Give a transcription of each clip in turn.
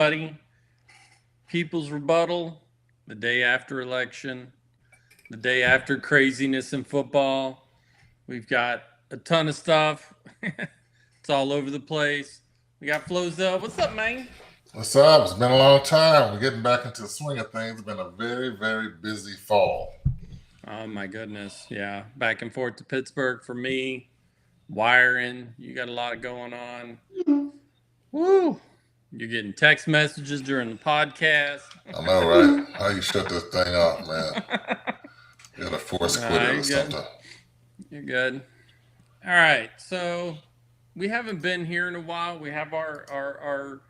Buddy. People's rebuttal, the day after election, the day after craziness in football. We've got a ton of stuff. It's all over the place. We got Flozel. What's up, man? What's up? It's been a long time. We're getting back into the swing of things. It's been a very, very busy fall. Oh my goodness. Yeah. Back and forth to Pittsburgh for me. Wiring. You got a lot going on. Woo. You're getting text messages during the podcast. I know, right? How you shut this thing off, man? You gotta force quit it You're or good. something. You're good. All right. So we haven't been here in a while. We have our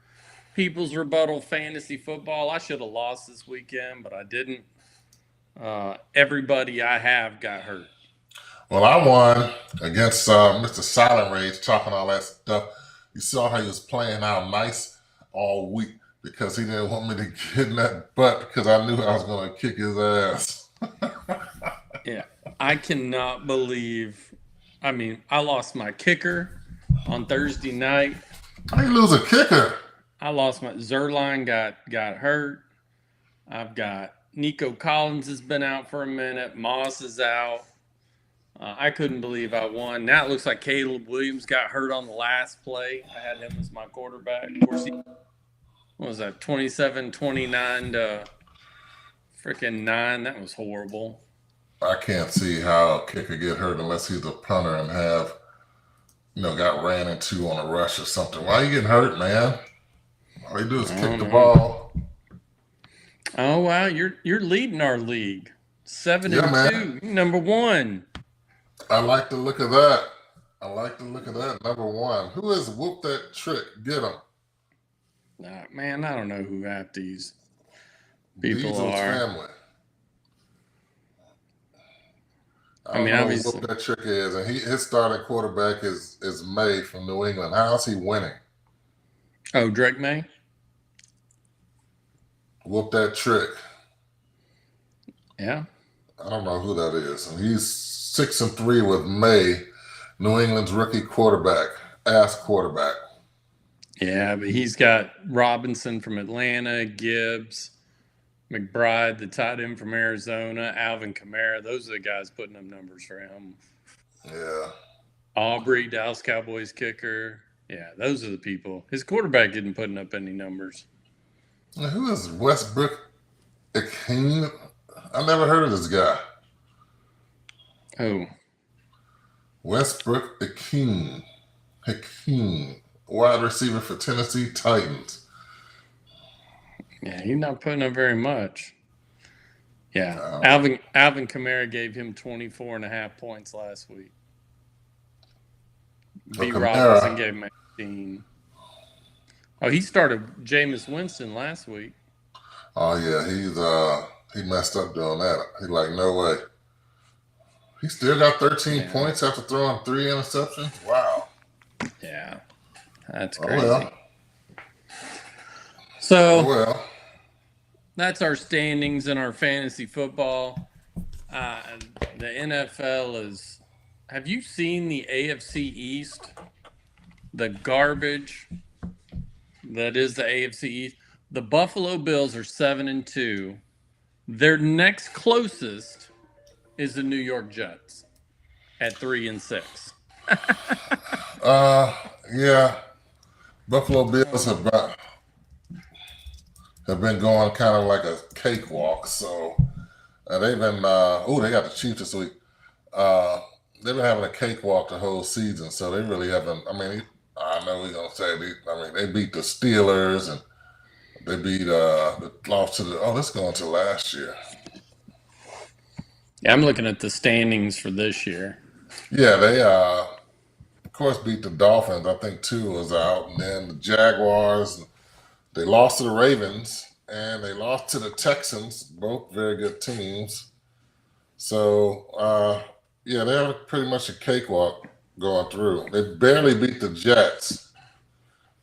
People's Rebuttal Fantasy Football. I should have lost this weekend, but I didn't. Everybody I have got hurt. Well, I won against Mr. Silent Rage, talking all that stuff. You saw how he was playing out nice all week because he didn't want me to get in that butt because I knew I was going to kick his ass. Yeah. I cannot believe. I mean, I lost my kicker on Thursday night. How you lose a kicker? I lost my Zerline got hurt. I've got Nico Collins has been out for a minute. Moss is out. I couldn't believe I won. Now it looks like Caleb Williams got hurt on the last play. I had him as my quarterback. Of course, what was that, 27-29 to freaking 9? That was horrible. I can't see how a kicker get hurt unless he's a punter and have, got ran into on a rush or something. Why you getting hurt, man? All you do is kick the ball. Oh wow, you're leading our league. 7-2, number 1. I like the look of that. Number 1. Who has whooped that trick? Get him. Man, I don't know who half these people Diesel's are. family. I mean, don't know obviously. what that trick is, and his starting quarterback is May from New England. How is he winning? Oh, Drake May? Whoop that trick. Yeah. I don't know who that is. And he's 6-3 with May, New England's rookie quarterback, quarterback. Yeah, but he's got Robinson from Atlanta, Gibbs, McBride, the tight end from Arizona, Alvin Kamara. Those are the guys putting up numbers for him. Yeah. Aubrey, Dallas Cowboys kicker. Yeah, those are the people. His quarterback isn't putting up any numbers. Now, who is Westbrook Ikhine? I never heard of this guy. Oh. Westbrook Ikhine, wide receiver for Tennessee Titans. Yeah, he's not putting up very much. Yeah, Alvin Kamara gave him 24.5 points last week. B. Robinson gave him 18. Oh, he started Jameis Winston last week. Oh yeah, he messed up doing that. He's like, no way. He still got 13 points after throwing 3 interceptions. Wow. Yeah, that's crazy. Oh, well. So that's our standings in our fantasy football. The NFL is. Have you seen the AFC East? The garbage that is the AFC East. The Buffalo Bills are 7-2. Their next closest is the New York Jets at 3-6. Yeah. Buffalo Bills have been going kind of like a cakewalk. So they've been. They got the Chiefs this week. They've been having a cakewalk the whole season. So they really haven't. I mean, I know we're gonna say they beat the Steelers and they beat lost to the. Oh, let's go into last year. Yeah, I'm looking at the standings for this year. Yeah, they of course beat the Dolphins. I think 2 was out, and then the Jaguars. They lost to the Ravens and they lost to the Texans. Both very good teams. So they have pretty much a cakewalk going through. They barely beat the Jets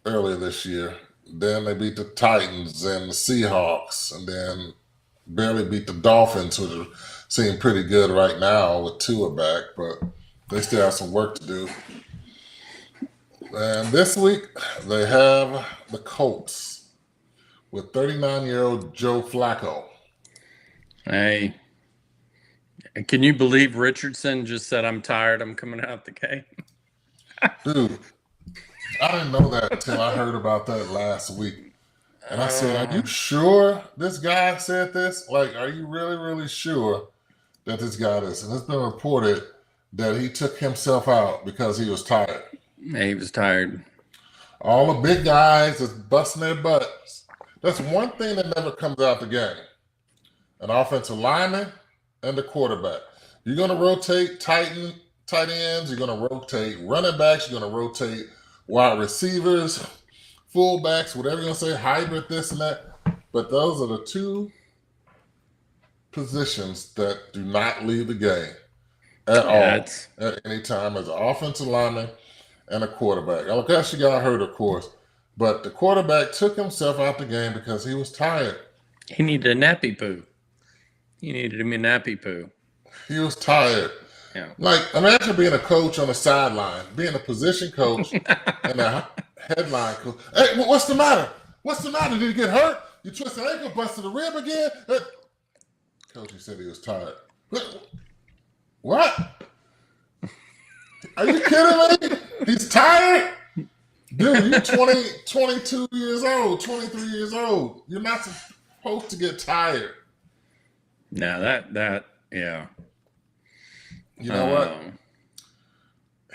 earlier this year. Then they beat the Titans and the Seahawks, and then barely beat the Dolphins, who seem pretty good right now with Tua back, but they still have some work to do. And this week they have the Colts. with 39-year-old Joe Flacco. Hey, can you believe Richardson just said, "I'm tired. I'm coming out the game"? Dude, I didn't know that until I heard about that last week. And I said, are you sure this guy said this? Like, are you really, really sure that this guy is? And it's been reported that he took himself out because he was tired. He was tired. All the big guys is busting their butts. That's one thing that never comes out the game. An offensive lineman and the quarterback. You're going to rotate tight ends. You're going to rotate running backs. You're going to rotate wide receivers, fullbacks, whatever you're going to say, hybrid, this and that. But those are the two positions that do not leave the game at all at any time as an offensive lineman and a quarterback. I guess you got hurt, of course, but the quarterback took himself out the game because he was tired. He needed a nappy poo. He needed him a nappy poo. He was tired. Yeah. Like, imagine being a coach on the sideline, being a position coach and a headline coach. Hey, what's the matter? What's the matter? Did you get hurt? You twisted an ankle, busted a rib again? Coach, he said he was tired. What? Are you kidding me? He's tired? Dude, you're 22 years old, 23 years old. You're not supposed to get tired. No, yeah. You know what?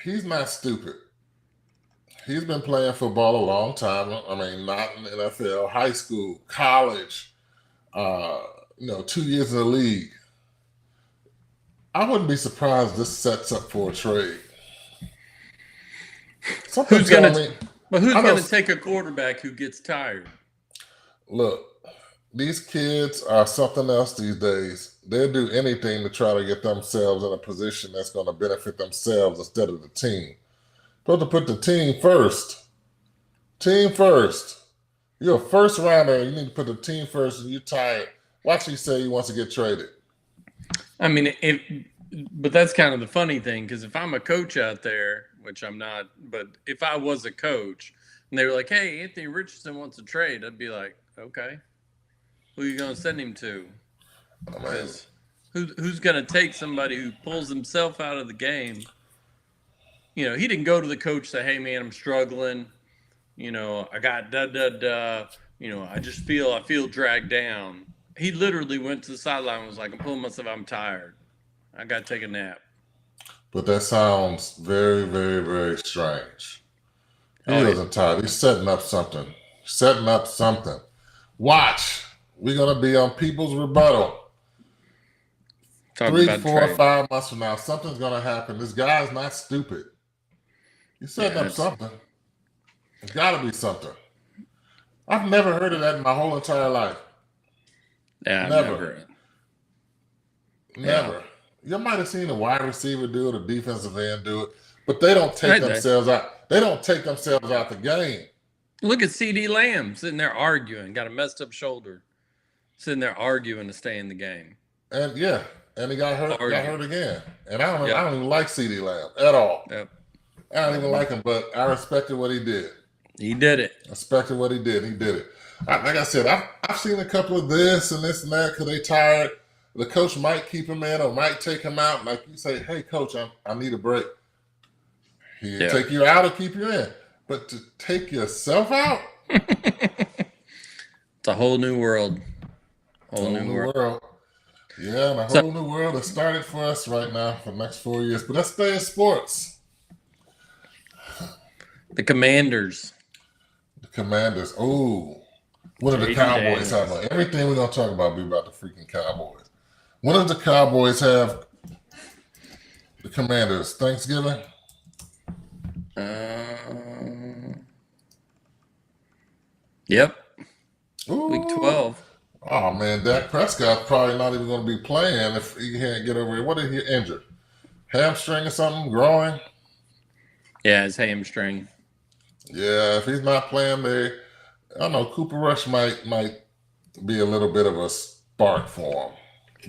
He's not stupid. He's been playing football a long time. I mean, not in the NFL, high school, college, 2 years in the league. I wouldn't be surprised this sets up for a trade. Who's going to take a quarterback who gets tired? Look, these kids are something else these days. They'll do anything to try to get themselves in a position that's going to benefit themselves instead of the team. Supposed to put the team first. Team first. You're a first rounder. You need to put the team first, and you're tired. Watch he say he wants to get traded. I mean, but that's kind of the funny thing, because if I'm a coach out there, which I'm not, but if I was a coach and they were like, "Hey, Anthony Richardson wants a trade," I'd be like, "Okay, who are you going to send him to?" Because who's going to take somebody who pulls himself out of the game? He didn't go to the coach and say, "Hey, man, I'm struggling. I got da-da-da. I feel dragged down." He literally went to the sideline and was like, "I'm pulling myself. I'm tired. I got to take a nap." But that sounds very, very, very strange. He wasn't tired. He's setting up something. Watch. We're going to be on People's Rebuttal. 3, 4, 5 months from now, something's going to happen. This guy's not stupid. He's setting up something. It's got to be something. I've never heard of that in my whole entire life. Yeah, Never. Yeah. You might have seen a wide receiver do it, a defensive end do it, but they don't take themselves out. They don't take themselves out the game. Look at CeeDee Lamb sitting there arguing, got a messed up shoulder, sitting there arguing to stay in the game. And he got hurt. Got hurt again. And I don't even like CeeDee Lamb at all. Yep. I don't even like him, but I respected what he did. He did it. I respected what he did. He did it. Like I said, I've seen a couple of this and that because they tired. The coach might keep him in or might take him out. Like you say, "Hey, coach, I need a break." He'll take you out or keep you in. But to take yourself out? It's a whole new world. Whole new world. Yeah, and a whole new world has started for us right now for the next 4 years. But let's stay in sports. The Commanders. Oh, what do the Cowboys have? Everything we're going to talk about be about the freaking Cowboys. When does the Cowboys have the Commanders? Thanksgiving? Yep. Ooh. Week 12. Oh, man, Dak Prescott's probably not even going to be playing if he can't get over it. What did he injure? Hamstring or something? Growing? Yeah, his hamstring. Yeah, if he's not playing there, I don't know, Cooper Rush might be a little bit of a spark for him.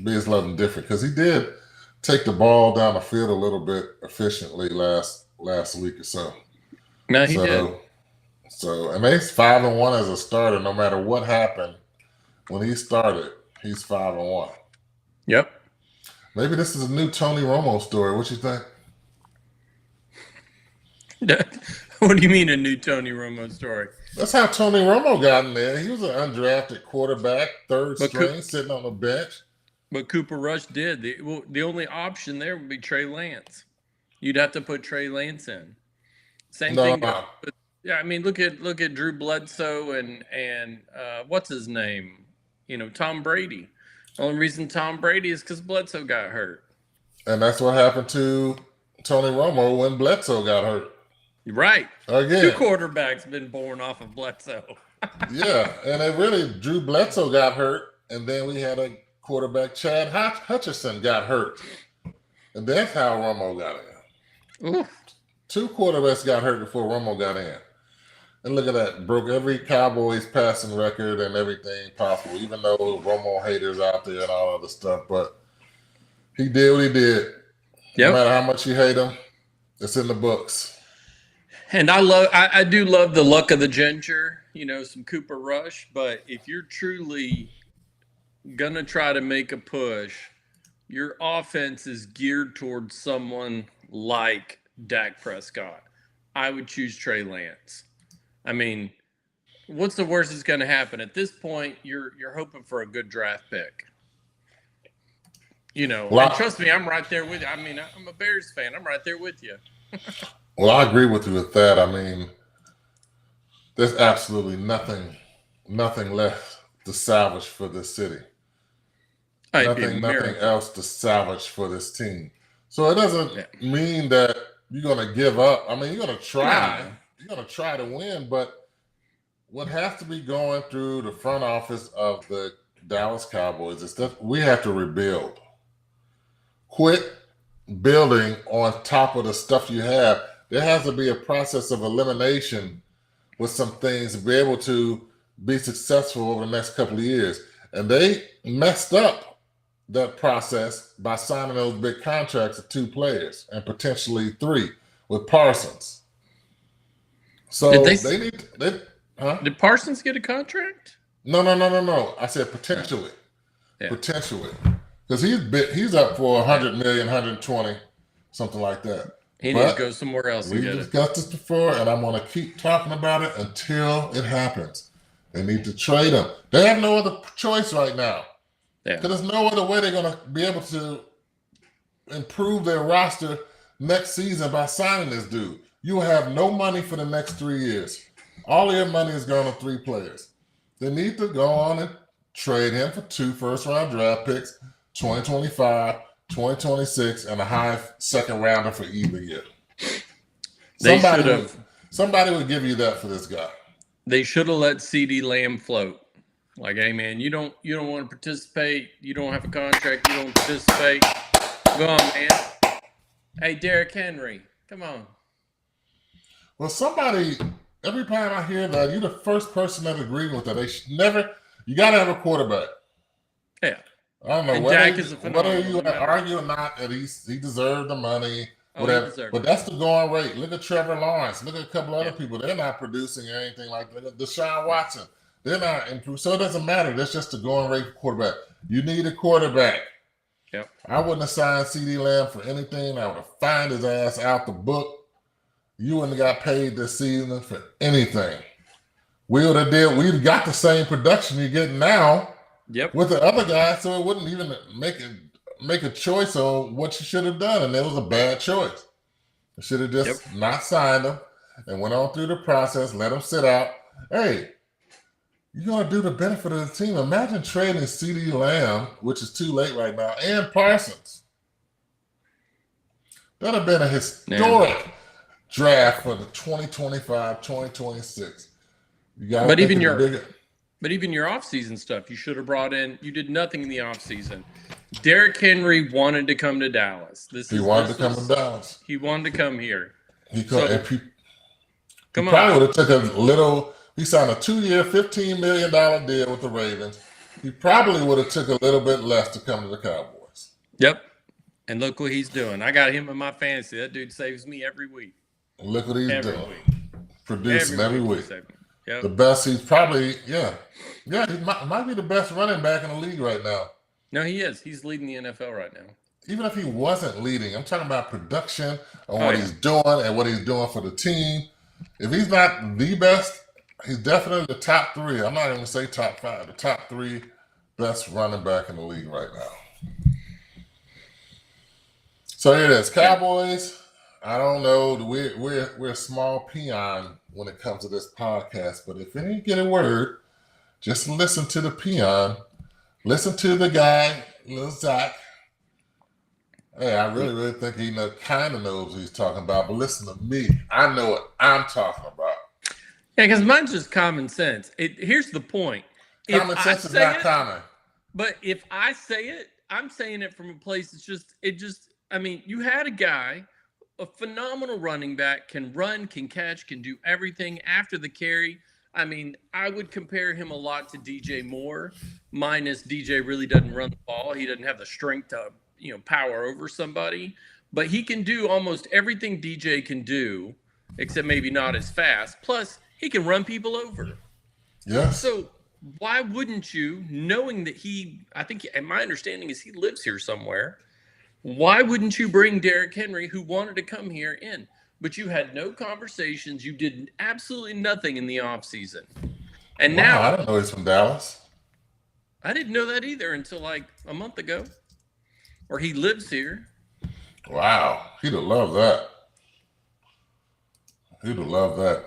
Be something different because he did take the ball down the field a little bit efficiently last week or so. No, he did. So, and they's 5-1 as a starter. No matter what happened when he started, he's 5-1. Yep. Maybe this is a new Tony Romo story. What you think? What do you mean a new Tony Romo story? That's how Tony Romo got in there. He was an undrafted quarterback, third But string, sitting on the bench. But Cooper Rush did. The only option there would be Trey Lance. You'd have to put Trey Lance in. Same No, thing. But yeah, I mean, look at Drew Bledsoe and what's his name? Tom Brady. The only reason Tom Brady is because Bledsoe got hurt. and that's what happened to Tony Romo when Bledsoe got hurt. You're right. Again, 2 quarterbacks been born off of Bledsoe. yeah, and it really Drew Bledsoe got hurt, and then we had a quarterback, Chad Hutchinson, got hurt, and that's how Romo got in. Ooh. 2 quarterbacks got hurt before Romo got in. And look at that. Broke every Cowboys passing record and everything possible, even though Romo haters out there and all other stuff. But he did what he did. Yep. No matter how much you hate him, it's in the books. And I do love the luck of the ginger, some Cooper Rush. But if you're truly going to try to make a push, your offense is geared towards someone like Dak Prescott. I would choose Trey Lance. I mean, what's the worst that's going to happen? At this point, you're hoping for a good draft pick. And trust me, I'm right there with you. I mean, I'm a Bears fan. I'm right there with you. Well, I agree with you with that. I mean, there's absolutely nothing left to salvage for this city. Nothing else to salvage for this team. So it doesn't mean that you're going to give up. I mean, you're going to try. No. You're going to try to win, but what has to be going through the front office of the Dallas Cowboys is that we have to rebuild. Quit building on top of the stuff you have. There has to be a process of elimination with some things to be able to be successful over the next couple of years. And they messed up that process by signing those big contracts of 2 players and potentially 3 with Parsons. So Did Parsons get a contract? No. I said potentially. Yeah. Potentially. Because he's up for 100 million, 120, something like that. He needs to go somewhere else and get it. We've discussed this before, and I'm going to keep talking about it until it happens. They need to trade him. They have no other choice right now. Yeah. Because there's no other way they're going to be able to improve their roster next season by signing this dude. You have no money for the next 3 years. All your money is going to 3 players. They need to go on and trade him for 2 first-round draft picks, 2025, 2026, and a high second rounder for either year. Somebody would give you that for this guy. They should have let CeeDee Lamb float. Like, hey man, you don't want to participate. You don't have a contract. You don't participate. Go on, man. Hey, Derrick Henry, come on. Well, every time I hear that, you're the first person that agrees with that. They should never. You got to have a quarterback. Yeah. I don't know whether you argue or not that he deserved the money, whatever. But that's the going rate. Look at Trevor Lawrence. Look at a couple other people. They're not producing or anything like that. Deshaun Watson. They're not improved. So it doesn't matter. That's just the going rate for quarterback. You need a quarterback. Yep. I wouldn't have signed CeeDee Lamb for anything. I would have fined his ass out the book. You wouldn't have got paid this season for anything. We would have we'd got the same production you're getting now. Yep. With the other guy, so it wouldn't even make a choice on what you should have done, and it was a bad choice. You should have just not signed him and went on through the process, let him sit out. Hey, you're gonna do the benefit of the team. Imagine trading CeeDee Lamb, which is too late right now, and Parsons. That'd have been a historic draft for the 2025, 2026. But even your offseason stuff, you should have brought in. You did nothing in the offseason. Derrick Henry wanted to come to Dallas. He wanted to come to Dallas. He wanted to come here. He probably would have took a little. He signed a 2-year, $15 million deal with the Ravens. He probably would have took a little bit less to come to the Cowboys. Yep. And look what he's doing. I got him in my fantasy. That dude saves me every week. Look what he's doing. producing every week. Yep. The best. He's probably He might be the best running back in the league right now. No, he is. He's leading the NFL right now. Even if he wasn't leading, I'm talking about production and what he's doing and what he's doing for the team. If he's not the best, he's definitely the top 3. I'm not even going to say top 5. The top 3 best running back in the league right now. So here it is. Cowboys. I don't know. We're a small peon when it comes to this podcast, but if you didn't get a word, just listen to the peon. Listen to the guy, little Zach. Hey, I really think he kind of knows what he's talking about, but listen to me. I know what I'm talking about. Yeah, because mine's just common sense. Here's the point. Common sense is not common. But if I say it, I'm saying it from a place you had a guy, a phenomenal running back, can run, can catch, can do everything after the carry. I mean, I would compare him a lot to DJ Moore, minus DJ really doesn't run the ball. He doesn't have the strength to power over somebody, but he can do almost everything DJ can do, except maybe not as fast. Plus, he can run people over. Yeah. So why wouldn't you, knowing that and my understanding is he lives here somewhere, why wouldn't you bring Derrick Henry, who wanted to come here, in? But you had no conversations. You did absolutely nothing in the offseason. And now I didn't know he's from Dallas. I didn't know that either until like a month ago. Or he lives here. Wow. He'd have loved that.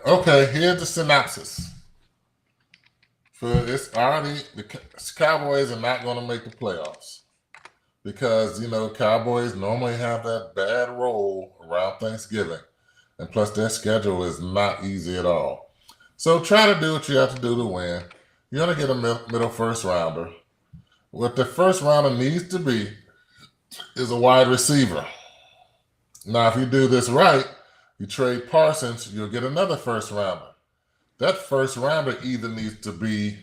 Okay, here's the synopsis. It's already, the Cowboys are not going to make the playoffs. Because, Cowboys normally have that bad roll around Thanksgiving. And plus, their schedule is not easy at all. So try to do what you have to do to win. You're going to get a middle first rounder. What the first rounder needs to be is a wide receiver. Now, if you do this right, you trade Parsons, you'll get another first rounder. That first rounder either needs to be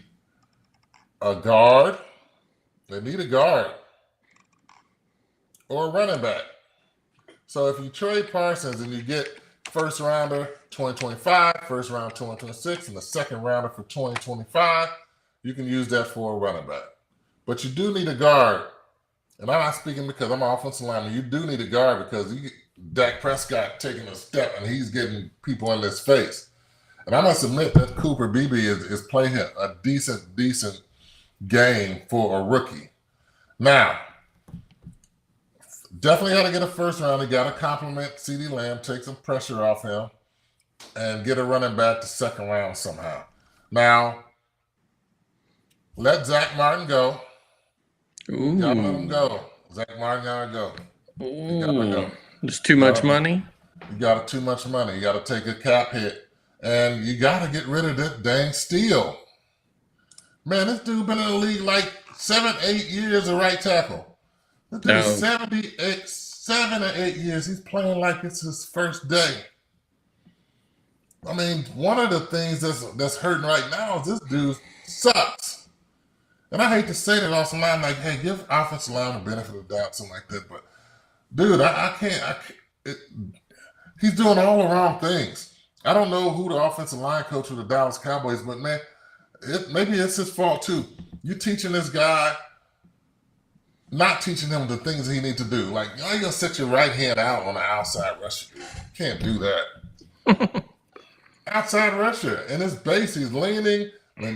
a guard. They need a guard. Or a running back. So if you trade Parsons and you get first rounder 2025, first round 2026, and the second rounder for 2025, you can use that for a running back. But you do need a guard. And I'm not speaking because I'm an offensive lineman. You do need a guard because Dak Prescott taking a step and he's getting people in his face. And I must admit that Cooper Beebe is playing a decent game for a rookie. Now, definitely got to get a first round. You got to compliment CeeDee Lamb, take some pressure off him, and get a running back to second round somehow. Now, let Zach Martin go. Ooh. Gotta let him go. Zach Martin gotta go. Ooh. There's too much money? You got too much money. You got to take a cap hit. And you got to get rid of that dang Steele. Man, this dude been in the league like 7-8 years of right tackle. This dude 7 or 8 years. He's playing like it's his first day. I mean, one of the things that's hurting right now is this dude sucks. And I hate to say that off the line, like, hey, give offensive line the benefit of the doubt, something like that. But, dude, I can't. He's doing all the wrong things. I don't know who the offensive line coach of the Dallas Cowboys, but, man, maybe it's his fault, too. You're teaching this guy, not teaching him the things he needs to do. Like, you're going to set your right hand out on the outside rusher. You can't do that. Outside rusher. In his base, he's leaning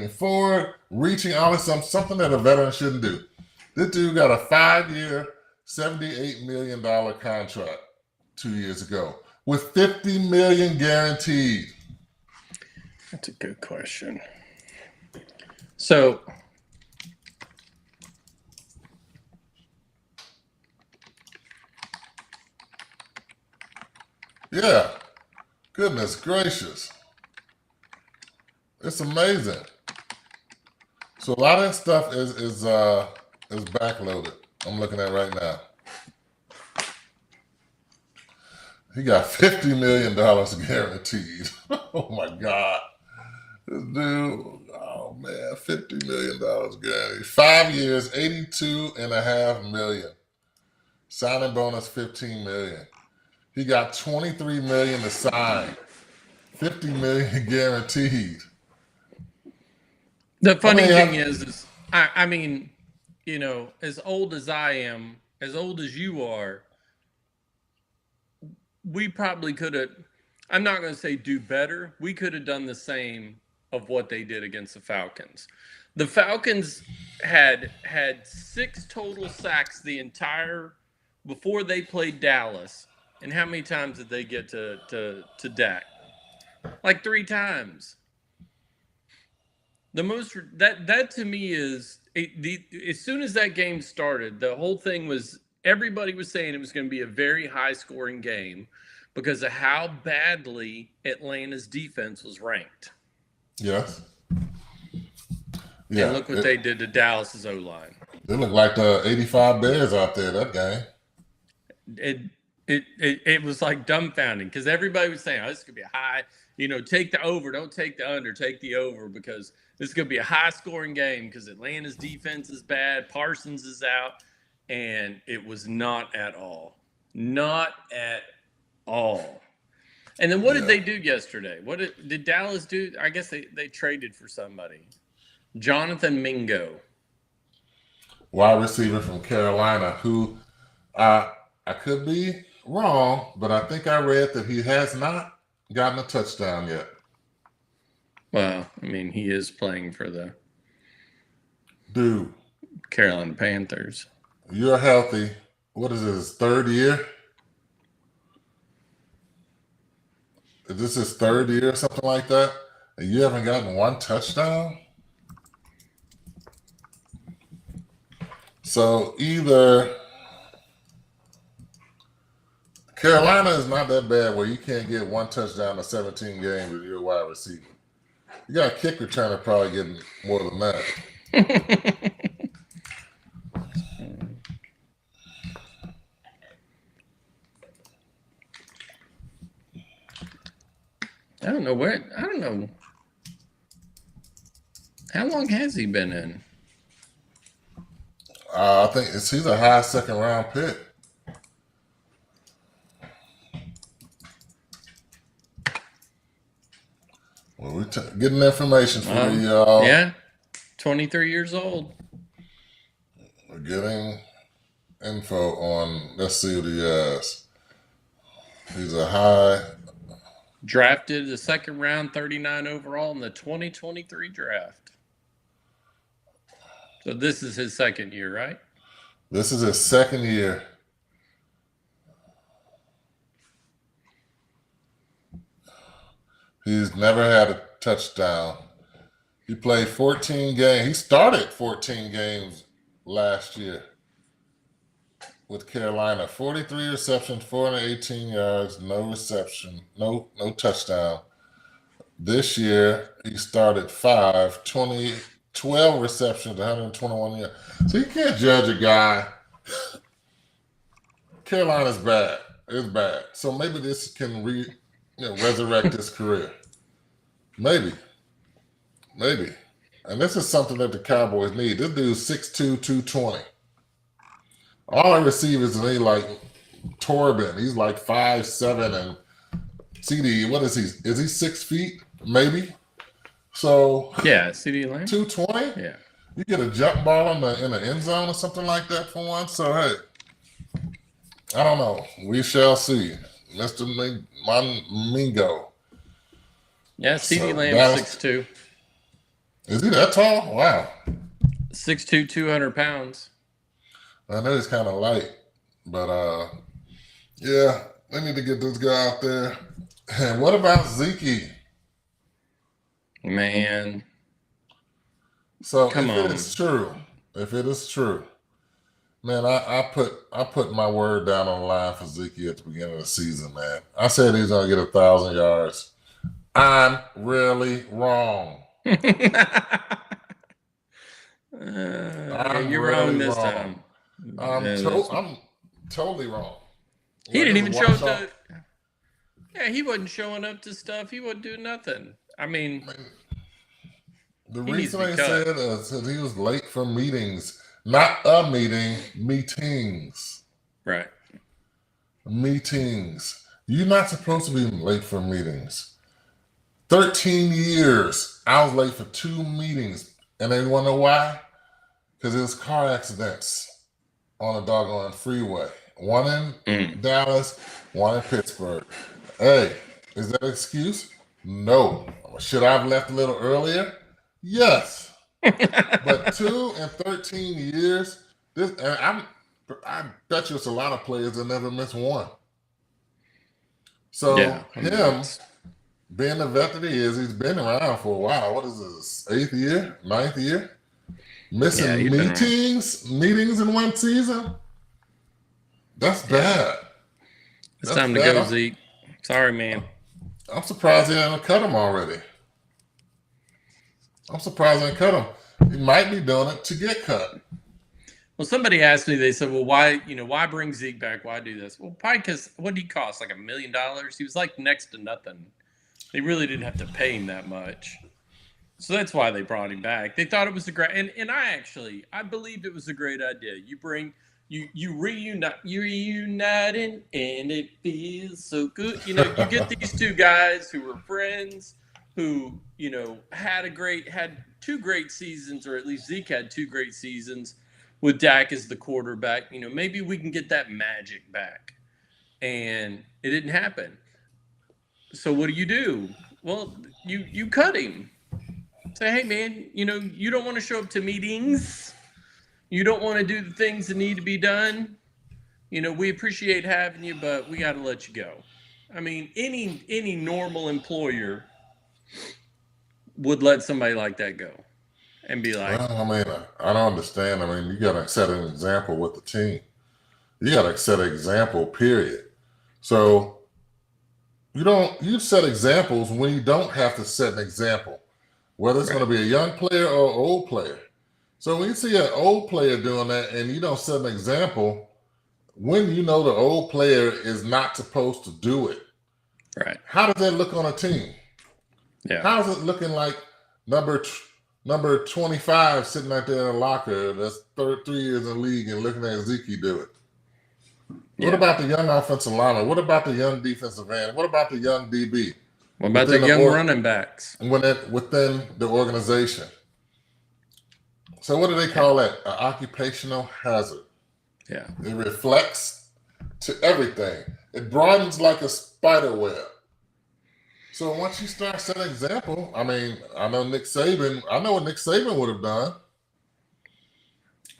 forward, reaching, all this something that a veteran shouldn't do. This dude got a 5-year, $78 million contract 2 years ago with $50 million guaranteed. That's a good question. So, yeah, goodness gracious. It's amazing. So a lot of that stuff is backloaded. I'm looking at right now. He got $50 million guaranteed. Oh my God. This dude, oh man, $50 million guaranteed. 5 years, $82.5 million. Signing bonus, $15 million. He got $23 million to sign $50 million guaranteed. The funny mean, thing is I mean, you know, as old as I am, as old as you are, we probably could have, I'm not going to say do better. We could have done the same of what they did against the Falcons. The Falcons had 6 total sacks the entire before they played Dallas. And how many times did they get to Dak? Like 3 times. The most that to me is as soon as that game started, the whole thing was everybody was saying it was going to be a very high scoring game because of how badly Atlanta's defense was ranked. Yes. Yeah, and look what they did to Dallas's O-line. They look like the 85 Bears out there that game. It was like dumbfounding because everybody was saying, "Oh, this could be a high. You know, take the over, don't take the under, take the over because this is going to be a high-scoring game because Atlanta's defense is bad, Parsons is out, and it was not at all. Not at all. And then what did they do yesterday? What did Dallas do? I guess they traded for somebody. Jonathan Mingo. Wide receiver from Carolina who I could be wrong, but I think I read that he has not gotten a touchdown yet. Well, I mean, he is playing for the Carolina Panthers. You're healthy. What is his 3rd year? Is this his 3rd year or something like that? And you haven't gotten 1 touchdown? So either Carolina is not that bad where you can't get 1 touchdown in 17 games if you're a wide receiver. You got a kick returner probably getting more than that. I don't know. How long has he been in? I think he's a high 2nd round pick. Well, we're getting information for you, y'all. Yeah, 23 years old. We're getting info on, let's see what he has. He's a high. Drafted the 2nd round, 39 overall in the 2023 draft. So this is his 2nd year, right? This is his 2nd year. He's never had a touchdown. He played 14 games. He started 14 games last year with Carolina. 43 receptions, 418 yards, no reception, no touchdown. This year, he started 12 receptions, 121 yards. So you can't judge a guy. Carolina's bad. It's bad. So maybe this can resurrect his career. Maybe. And this is something that the Cowboys need. This dude's 6'2", 220. All our receivers need like Torben. He's like 5'7", and CD, what is he? Is he 6 feet? Maybe. So yeah, CD Lamb. 220? Yeah. You get a jump ball in the end zone or something like that for once. So hey, I don't know. We shall see. Mr. Mingo. Yeah, CD Lamb 6'2". Is he that tall? Wow. 6'2", 200 pounds. I know he's kind of light, but yeah, they need to get this guy out there. And what about Zeke? Man. So Come on. If it is true, man, I put my word down on the line for Zeke at the beginning of the season, man. I said he's gonna get 1,000 yards. I'm really wrong. You're wrong this time. I'm totally wrong. He didn't even show up to. Yeah, he wasn't showing up to stuff. He wasn't doing nothing. I mean, the reason I said is that he was late for meetings, not a meeting, meetings. Right. Meetings. You're not supposed to be late for meetings. 13 years. I was late for 2 meetings. And they want to know why? Because it was car accidents on a doggone freeway. One in Dallas, one in Pittsburgh. Hey, is that an excuse? No. Should I have left a little earlier? Yes. But 2 and 13 years, I bet you it's a lot of players that never miss one. So Yeah, I mean, him being the vet that he is, he's been around for a while. What is this? 8th year? 9th year? Missing he's been around. meetings in one season? That's bad. It's time to go, Zeke. Sorry, man. I'm surprised they haven't cut him already. I'm surprised they cut him. He might be doing it to get cut. Well, somebody asked me, they said, well, why bring Zeke back? Why do this? Well, probably because what did he cost? Like $1 million? He was like next to nothing. They really didn't have to pay him that much. So that's why they brought him back. They thought it was a great, and I believed it was a great idea. You reunite and it feels so good. You get these two guys who were friends, who, had 2 great seasons, or at least Zeke had 2 great seasons with Dak as the quarterback. Maybe we can get that magic back. And it didn't happen. So what do? Well, you cut him. Say, hey, man, you don't want to show up to meetings. You don't want to do the things that need to be done. We appreciate having you, but we got to let you go. I mean, any normal employer would let somebody like that go and be like, well, I mean, I don't understand. I mean, you got to set an example with the team. You got to set an example, period. So you set examples when you don't have to set an example, whether it's going to be a young player or an old player. So when you see an old player doing that and you don't set an example, when you know the old player is not supposed to do it, right? How does that look on a team? Yeah. How's it looking like number 25 sitting out there in a locker that's 3 years in the league and looking at Zeke do it? What about the young offensive lineman? What about the young defensive end? What about the young DB? What about the young running backs? Within the organization. So what do they call that? An occupational hazard. Yeah. It reflects to everything. It broadens like a spider web. So once you start setting an example, I mean, I know what Nick Saban would have done.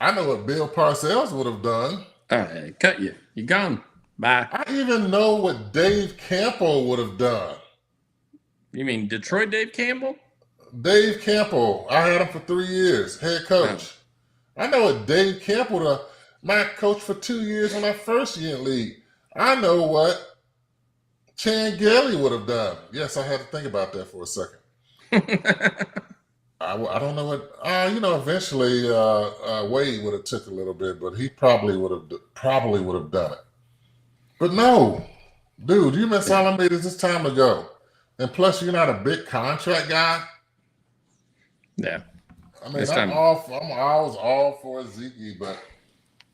I know what Bill Parcells would have done. All right, cut you. You're gone. Bye. I even know what Dave Campbell would have done. You mean Detroit Dave Campbell? Dave Campbell. I had him for 3 years, head coach. I know what Dave Campbell, my coach for 2 years in my first year in league. I know what Chan Gailey would have done. Yes, I had to think about that for a second. I don't know what. Eventually Wade would have took a little bit, but he probably would have done it. But no, dude, you miss Alameda's this time ago, and plus you're not a big contract guy. Yeah, I mean, I was all for Zeke, but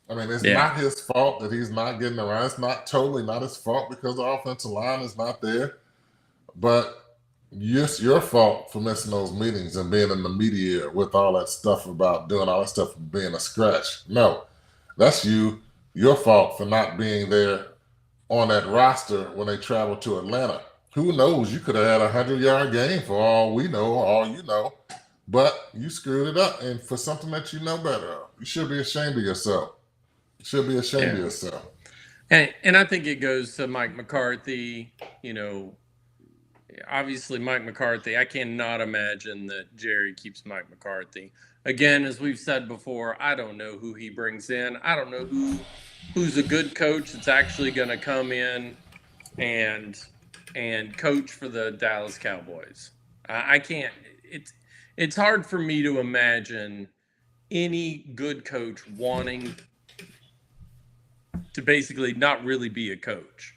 I mean, it's not his fault that he's not getting around. It's not his fault because the offensive line is not there, but it's your fault for missing those meetings and being in the media with all that stuff about doing all that stuff being a scratch. No, that's your fault for not being there on that roster when they traveled to Atlanta. Who knows? You could have had a 100-yard game for all we know, all you know, but you screwed it up. And for something that you know better of, you should be ashamed of yourself. You should be ashamed of yourself. And I think it goes to Mike McCarthy, obviously Mike McCarthy. I cannot imagine that Jerry keeps Mike McCarthy. Again, as we've said before, I don't know who he brings in. I don't know who's a good coach that's actually going to come in and coach for the Dallas Cowboys. I can't. It's hard for me to imagine any good coach wanting to basically not really be a coach,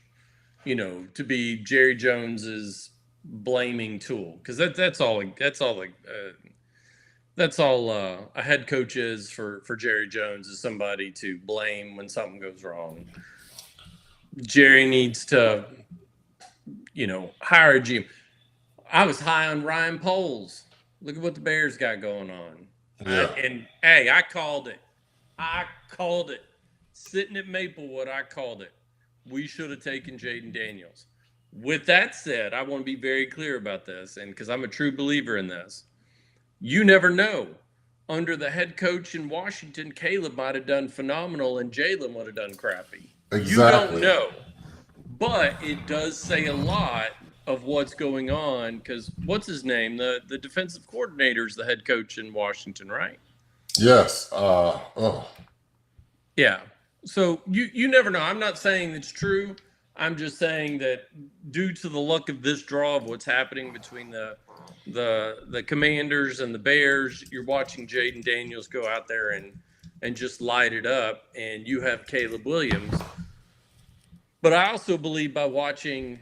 to be Jerry Jones's blaming tool, because that's all a head coach is for Jerry Jones, is somebody to blame when something goes wrong. Jerry needs to hire a GM. I was high on Ryan Poles. Look at what the Bears got going on. Yeah. And hey, I called it. I called it. Sitting at Maplewood, I called it. We should have taken Jaden Daniels. With that said, I want to be very clear about this, and because I'm a true believer in this, you never know. Under the head coach in Washington, Caleb might have done phenomenal, and Jalen would have done crappy. Exactly. You don't know, but it does say a lot of what's going on. Because what's his name? The defensive coordinator is the head coach in Washington, right? Yes. Yeah. So you never know. I'm not saying it's true. I'm just saying that due to the luck of this draw of what's happening between the Commanders and the Bears, you're watching Jaden Daniels go out there and just light it up, and you have Caleb Williams. But I also believe by watching,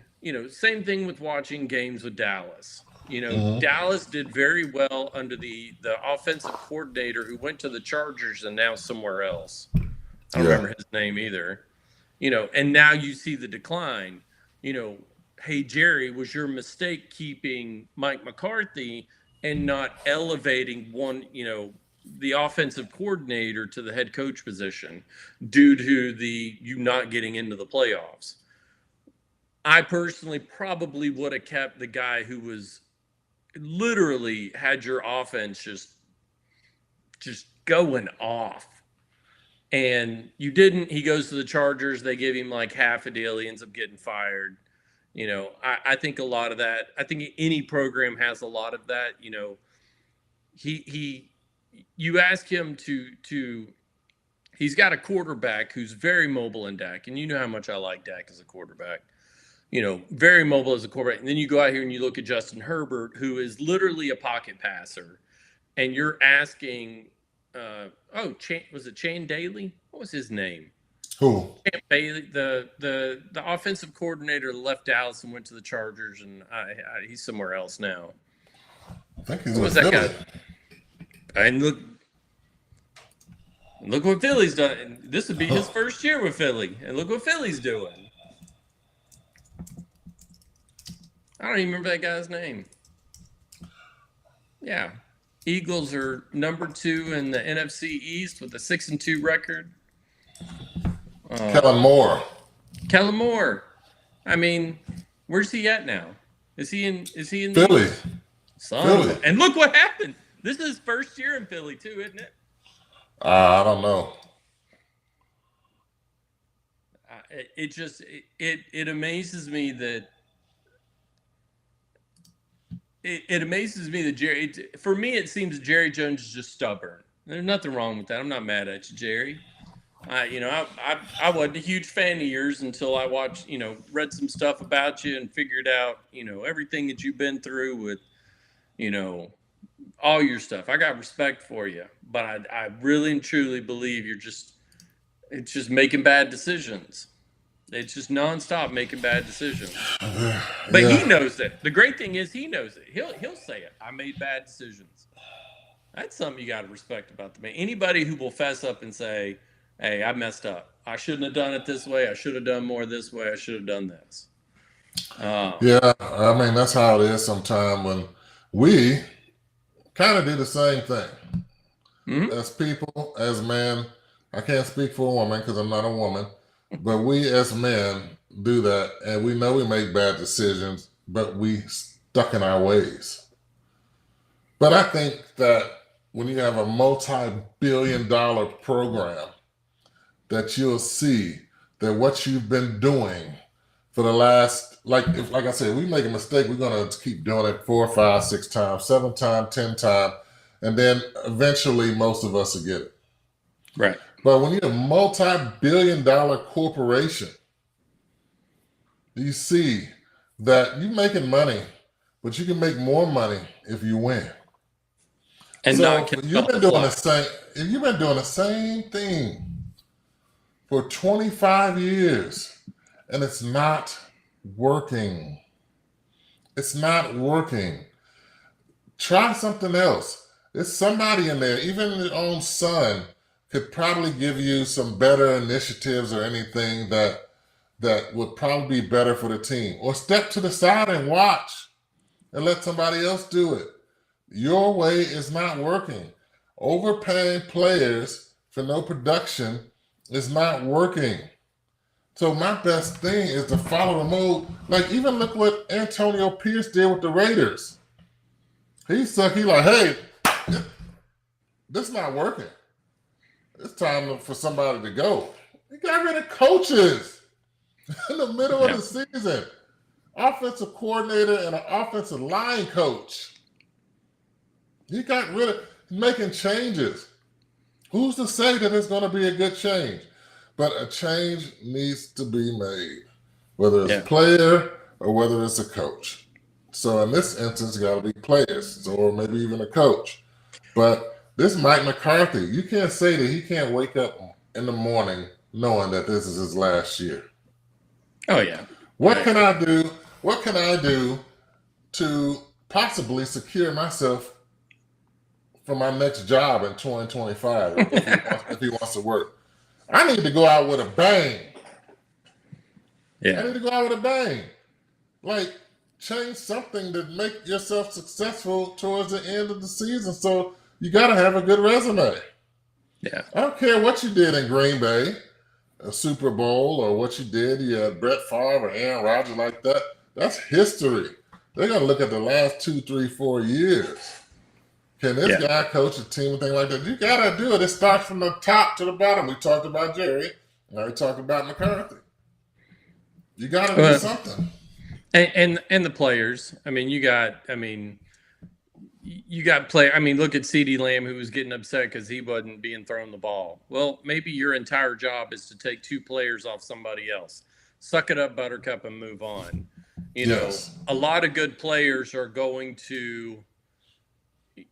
same thing with watching games with Dallas. Dallas did very well under the offensive coordinator who went to the Chargers and now somewhere else. I don't remember his name either. And now you see the decline. Hey, Jerry, was your mistake keeping Mike McCarthy and not elevating the offensive coordinator to the head coach position due to you not getting into the playoffs? I personally probably would have kept the guy who was literally had your offense just going off. And you didn't. He goes to the Chargers. They give him like half a deal. He ends up getting fired. I think a lot of that. I think any program has a lot of that. You ask him to. He's got a quarterback who's very mobile in Dak, and you know how much I like Dak as a quarterback. Very mobile as a quarterback. And then you go out here and you look at Justin Herbert, who is literally a pocket passer, and you're asking. Was it Chan Daly? What was his name? Who? Champ Bailey, the offensive coordinator left Dallas and went to the Chargers, and he's somewhere else now. I think he's with that guy. And look what Philly's done. This would be his first year with Philly, and look what Philly's doing. I don't even remember that guy's name. Yeah. Eagles are number 2 in the NFC East with a 6-2 record. Kellen Moore. Kellen Moore. I mean, where's he at now? Is he in Philly? Philly. And look what happened. This is his first year in Philly too, isn't it? I don't know. It amazes me that. It amazes me that Jerry. For me, it seems Jerry Jones is just stubborn. There's nothing wrong with that. I'm not mad at you, Jerry. I wasn't a huge fan of yours until I watched, read some stuff about you and figured out, everything that you've been through with, all your stuff. I got respect for you, but I really and truly believe it's just making bad decisions. It's just nonstop making bad decisions. But he knows it. The great thing is he knows it. He'll say it. I made bad decisions. That's something you got to respect about the man. Anybody who will fess up and say, hey, I messed up. I shouldn't have done it this way. I should have done more this way. I should have done this. Yeah, I mean, that's how it is sometimes when we kind of do the same thing. Mm-hmm. As people, as men. I can't speak for a woman because I'm not a woman. But we as men do that, and we know we make bad decisions, but we stuck in our ways. But I think that when you have a multi-billion-dollar program, that you'll see that what you've been doing for the last, like I said, we make a mistake, we're going to keep doing it 4, 5, 6 times, 7 times, 10 times, and then eventually most of us will get it. Right. But when you're a multi-billion-dollar corporation, you see that you're making money, but you can make more money if you win. And so you've been doing the same thing for 25 years, and it's not working. It's not working. Try something else. There's somebody in there, even your own son, could probably give you some better initiatives or anything that would probably be better for the team. Or step to the side and watch and let somebody else do it. Your way is not working. Overpaying players for no production is not working. So my best thing is to follow the mode. Like, even look what Antonio Pierce did with the Raiders. He like, hey, this is not working. It's time for somebody to go. He got rid of coaches in the middle of the season. Offensive coordinator and an offensive line coach. He got rid of making changes. Who's to say that it's going to be a good change? But a change needs to be made, whether it's a player or whether it's a coach. So in this instance, it got to be players or maybe even a coach. But this Mike McCarthy, you can't say that he can't wake up in the morning knowing that this is his last year. Oh, yeah. What can I do? What can I do to possibly secure myself for my next job in 2025 if he wants to work? I need to go out with a bang. Yeah. I need to go out with a bang. Like, change something to make yourself successful towards the end of the season. So you got to have a good resume. Yeah. I don't care what you did in Green Bay, a Super Bowl, or what you did. You had Brett Favre or Aaron Rodgers like that. That's history. They're going to look at the last 2, 3, 4 years. Can this guy coach a team and things like that? You got to do it. It starts from the top to the bottom. We talked about Jerry. Now we talked about McCarthy. You got to do something. And the players. I mean, you got play. I mean, look at CeeDee Lamb, who was getting upset because he wasn't being thrown the ball. Well, maybe your entire job is to take 2 players off somebody else. Suck it up, Buttercup, and move on. You know, a lot of good players are going to,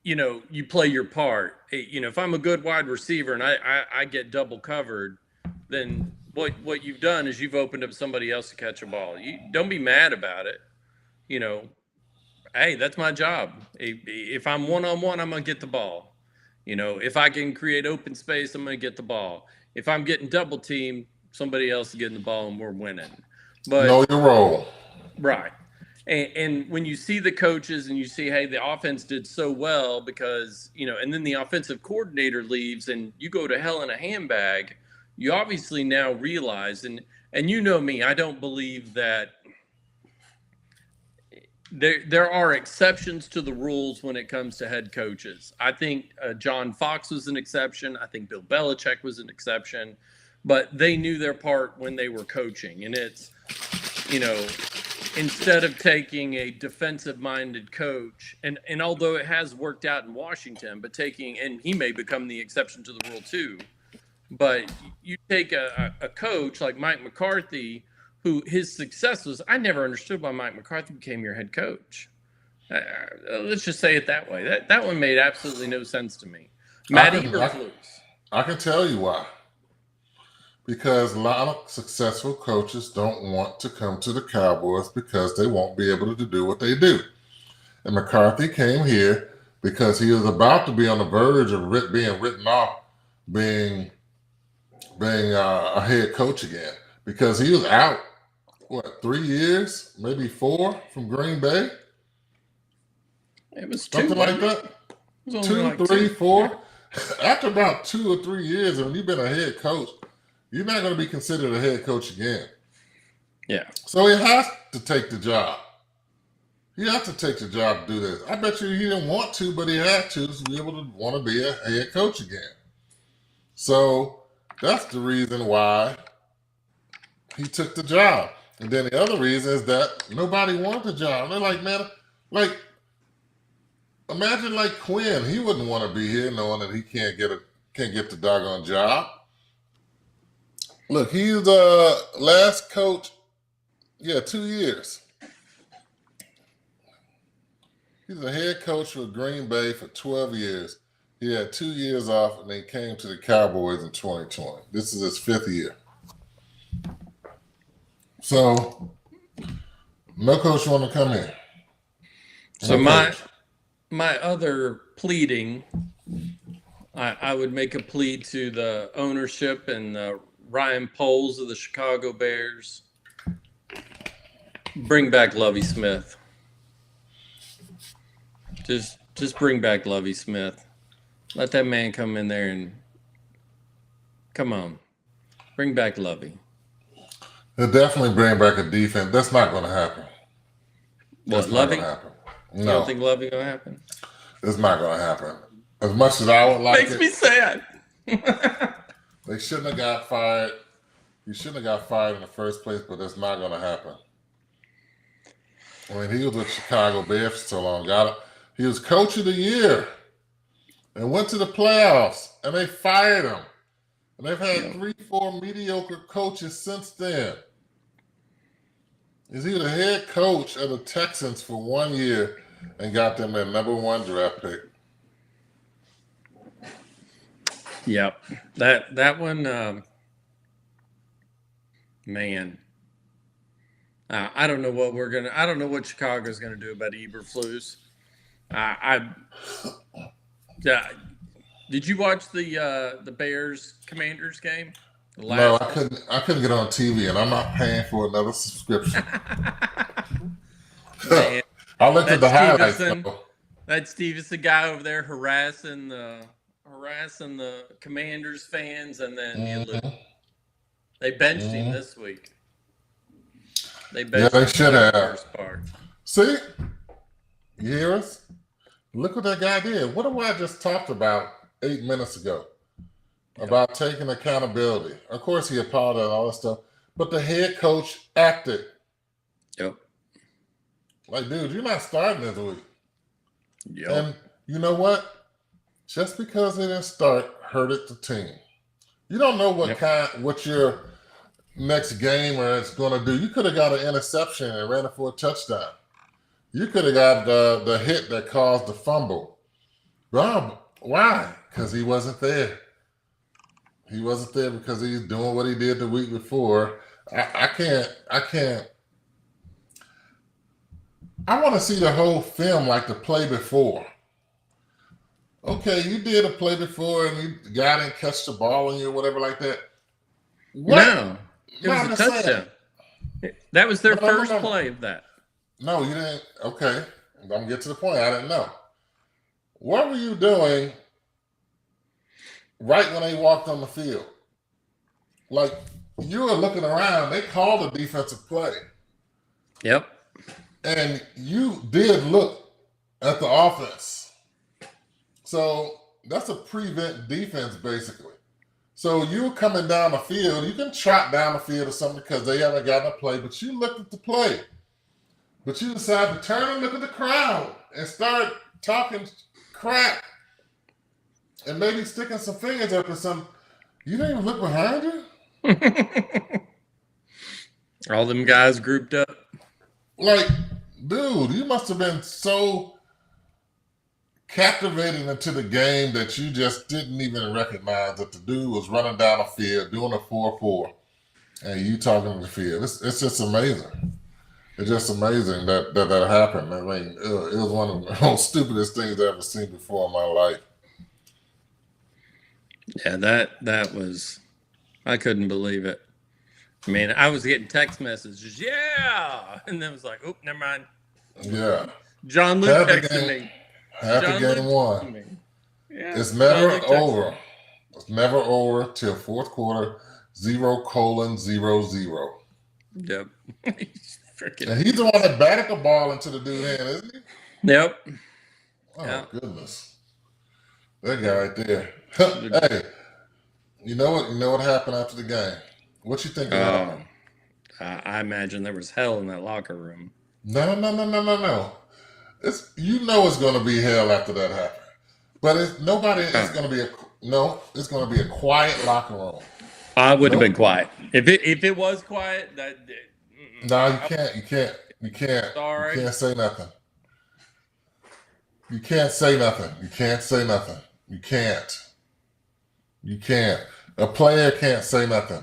you play your part. If I'm a good wide receiver and I get double covered, then what you've done is you've opened up somebody else to catch a ball. You don't be mad about it. Hey, that's my job. If I'm one-on-one, I'm going to get the ball. If I can create open space, I'm going to get the ball. If I'm getting double teamed, somebody else is getting the ball and we're winning. But know your role. Right. And when you see the coaches and you see, hey, the offense did so well because, and then the offensive coordinator leaves and you go to hell in a handbag, you obviously now realize, and you know me, I don't believe that there are exceptions to the rules when it comes to head coaches. I think John Fox was an exception. I think Bill Belichick was an exception, but they knew their part when they were coaching. And it's, instead of taking a defensive-minded coach, and although it has worked out in Washington, but and he may become the exception to the rule too, but you take a coach like Mike McCarthy, who his success was, I never understood why Mike McCarthy became your head coach. Let's just say it that way. That one made absolutely no sense to me. Matt Eberflus. I can tell you why. Because a lot of successful coaches don't want to come to the Cowboys because they won't be able to do what they do. And McCarthy came here because he was about to be on the verge of being written off, being a head coach again, because he was out, 3 years, maybe 4 from Green Bay? It was something 2, like that. 2, 3, 4. After about 2 or 3 years, and when you've been a head coach, you're not going to be considered a head coach again. Yeah. So he has to take the job. He has to take the job to do this. I bet you he didn't want to, but he had to be able to want to be a head coach again. So that's the reason why he took the job. And then the other reason is that nobody wanted the job. They're like, man, imagine like Quinn. He wouldn't want to be here knowing that he can't get the doggone job. Look, he's the last coach, 2 years. He's a head coach for Green Bay for 12 years. He had 2 years off, and then came to the Cowboys in 2020. This is his 5th year. So, no coach want to come in. So my other pleading, I would make a plea to the ownership and the Ryan Poles of the Chicago Bears. Bring back Lovie Smith. Just bring back Lovey Smith. Let that man come in there and come on. Bring back Lovey. They'll definitely bring back a defense. That's not going to happen. What, That's not Lovey? going to happen. You don't No, think Lovey gonna happen? it's not going to happen. As much as I would like Makes it, me sad. they shouldn't have got fired. He shouldn't have got fired in the first place, but that's not going to happen. I mean, he was with Chicago Bears for so long. He was coach of the year and went to the playoffs, and they fired him. And they've had 3-4 mediocre coaches since then. Is he the head coach of the Texans for 1 year and got them their #1 draft pick? Yep. That one, man. I don't know what I don't know what Chicago's gonna do about Eberflus. Yeah. Did you watch the Bears Commanders game? The No, last I couldn't get on TV, and I'm not paying for another subscription. Man, I looked at the highlights. Stevenson. Though. That Stevenson guy over there harassing the Commanders fans, and then you lose. They benched him this week. They benched they should have. First part. See, you hear us? Look what that guy did. What I just talked about 8 minutes ago about taking accountability. Of course, he apologized and all that stuff, but the head coach acted. Yep. Like, dude, you're not starting this week. Yep. And you know what? Just because they didn't start hurted the team. You don't know what your next game is going to do. You could have got an interception and ran it for a touchdown. You could have got the hit that caused the fumble. Rob, why? Because he wasn't there. He wasn't there because he's doing what he did the week before. I can't. I want to see the whole film like the play before. Okay, you did a play before and you got and catch the ball on you or whatever like that. What? No, it was a touchdown. That was their first play of that. No, you didn't. Okay, I'm going to get to the point. I didn't know. What were you doing right when they walked on the field? Like, you were looking around. They called a defensive play. Yep. And you did look at the offense. So that's a prevent defense, basically. So you're coming down the field. You can trot down the field or something because they haven't gotten a play, but you looked at the play. But you decide to turn and look at the crowd and start talking crap and maybe sticking some fingers up or something. You didn't even look behind you? All them guys grouped up. Like, dude, you must have been so captivating into the game that you just didn't even recognize that the dude was running down the field doing a 4-4 and you talking to the field. It's just amazing. It's just amazing that happened. I mean, it was one of the most stupidest things I've ever seen before in my life. Yeah, that was, I couldn't believe it. I mean, I was getting text messages, yeah, and then it was like, oh, never mind. Yeah. John Luke texted me. Happy game one. Yeah, it's never over. It's never over till fourth quarter, 0:00. Yep. And he's the one that batted the ball into the dude's hand, isn't he? Yep. Oh, goodness. That guy right there. Hey, you know what happened after the game? What you think happened? I imagine there was hell in that locker room. No. It's going to be hell after that happens. But it's going to be it's going to be a quiet locker room. I would have been quiet. If it was quiet, no, you can't. Sorry. You can't say nothing. You can't say nothing. You can't say nothing. You can't. You can't. A player can't say nothing.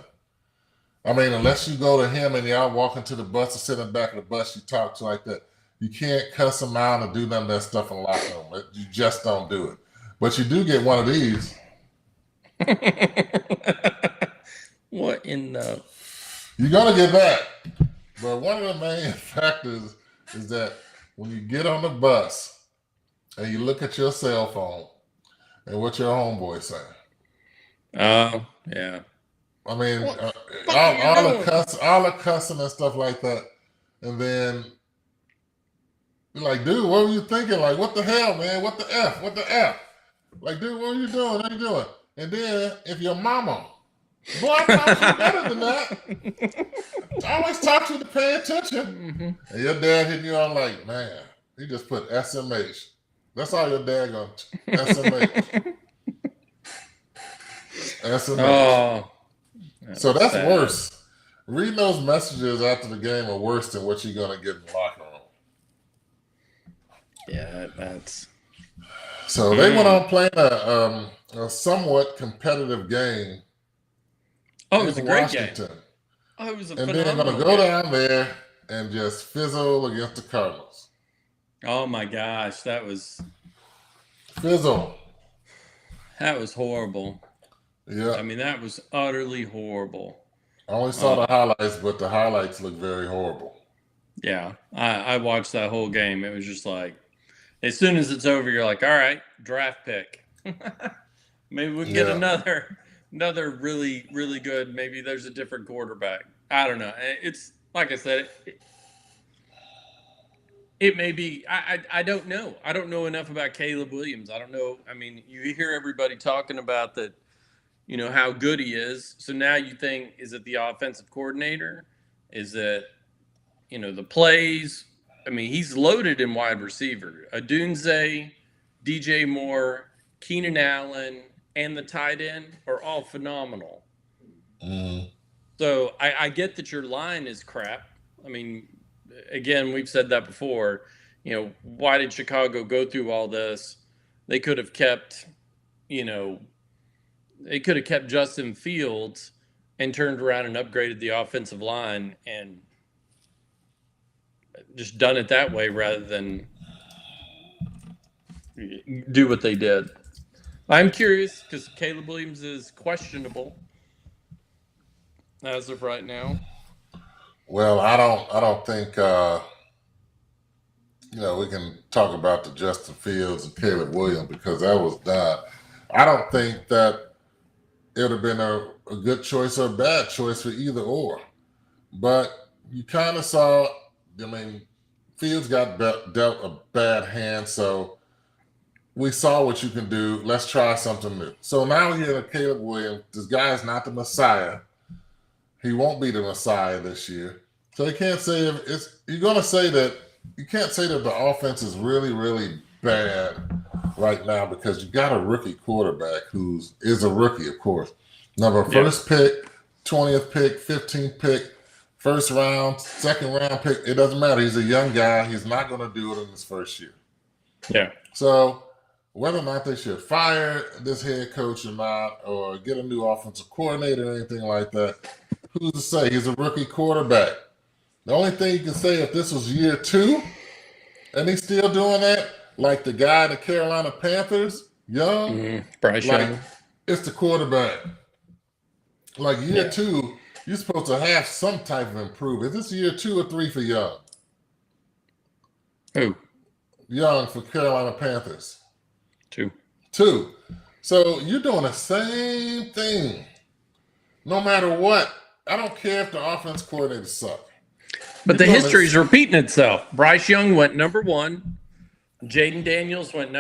I mean, unless you go to him and y'all walk into the bus or sit in the back of the bus, you talk to like that. You can't cuss him out or do none of that stuff in the locker room. You just don't do it. But you do get one of these. What in the... You're going to get that. But one of the main factors is that when you get on the bus and you look at your cell phone and what your homeboy saying. Oh, yeah. I mean, What the fuck are you doing? all the cussing and stuff like that, and then you're like, dude, what were you thinking? Like, what the hell, man? What the f? What the f? Like, dude, what are you doing? What are you doing? And then if your mama, boy, I taught you better than that. I always taught you to pay attention. Mhm. And your dad hitting you on like, man, he just put SMH. That's all your dad going SMH. SMH. Oh, So that's that's sad. worse. Reading those messages after the game are worse than what you're gonna get in the locker room. Yeah, that's. So they went on playing a somewhat competitive game Oh, it was a in great game. Washington, Oh, it was a and then going phenomenal to go game. down there and just fizzle against the Cardinals. Oh my gosh, Fizzle. that was horrible. Yeah. I mean, that was utterly horrible. I only saw the highlights, but the highlights look very horrible. Yeah, I watched that whole game. It was just like, as soon as it's over, you're like, all right, draft pick. Maybe we can get Yeah. another really really good. Maybe there's a different quarterback. I don't know. It's like I said, it may be. I don't know. I don't know enough about Caleb Williams. I don't know. I mean, you hear everybody talking about that. You know how good he is. So now you think, is it the offensive coordinator? Is it the plays? I mean, he's loaded in wide receiver. Adunze, DJ Moore, Keenan Allen, and the tight end are all phenomenal. Mm. So I get that your line is crap. I mean, again, we've said that before. Why did Chicago go through all this? They could have kept, you know, they could have kept Justin Fields and turned around and upgraded the offensive line and just done it that way rather than do what they did. I'm curious because Caleb Williams is questionable as of right now. Well, I don't think we can talk about the Justin Fields and Caleb Williams because that was done. I don't think that it would have been a good choice or a bad choice for either or. But you kind of saw, I mean, Fields got dealt a bad hand, so we saw what you can do. Let's try something new. So now we have Caleb Williams. This guy is not the Messiah. He won't be the Messiah this year. So you can't say if it's you're gonna say that you can't say that the offense is really, really bad right now because you got a rookie quarterback is a rookie, of course. Number Yeah. first pick, 20th pick, 15th pick, first round, second round pick. It doesn't matter. He's a young guy. He's not gonna do it in his first year. Yeah. So whether or not they should fire this head coach or not, or get a new offensive coordinator or anything like that, who's to say? He's a rookie quarterback. The only thing you can say if this was year 2 and he's still doing that, like the guy in the Carolina Panthers, young, Bryce like Young. it's the quarterback. Like year Yeah. 2, you're supposed to have some type of improvement. Is this year 2 or 3 for Young? Who? Young for Carolina Panthers. 2. 2. So you're doing the same thing. No matter what. I don't care if the offense coordinator suck. But the You're doing history's repeating itself. Bryce Young went number 1. Jaden Daniels went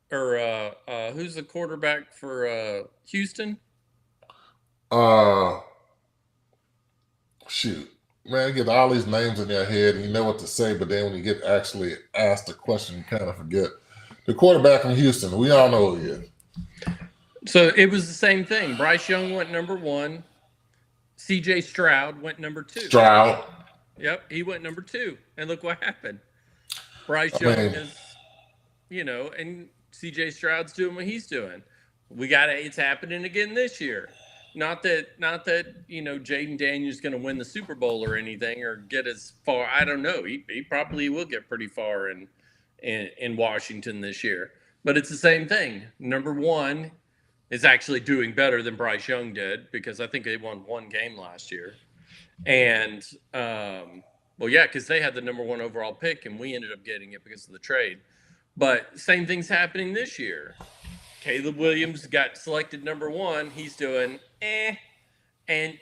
who's the quarterback for Houston? Shoot. Man, you get all these names in your head and you know what to say, but then when you get actually asked the question, you kind of forget. The quarterback from Houston, we all know who he is. So it was the same thing. Bryce Young went number 1. C.J. Stroud went number 2. Stroud. Yep, he went number 2. And look what happened. Bryce Young is, and C.J. Stroud's doing what he's doing. It's happening again this year. Not that Jaden Daniels is going to win the Super Bowl or anything or get as far. I don't know. He probably will get pretty far in Washington this year. But it's the same thing. Number 1 is actually doing better than Bryce Young did because I think they won 1 game last year. And, because they had the number 1 overall pick and we ended up getting it because of the trade. But same thing's happening this year. Caleb Williams got selected number 1. He's doing and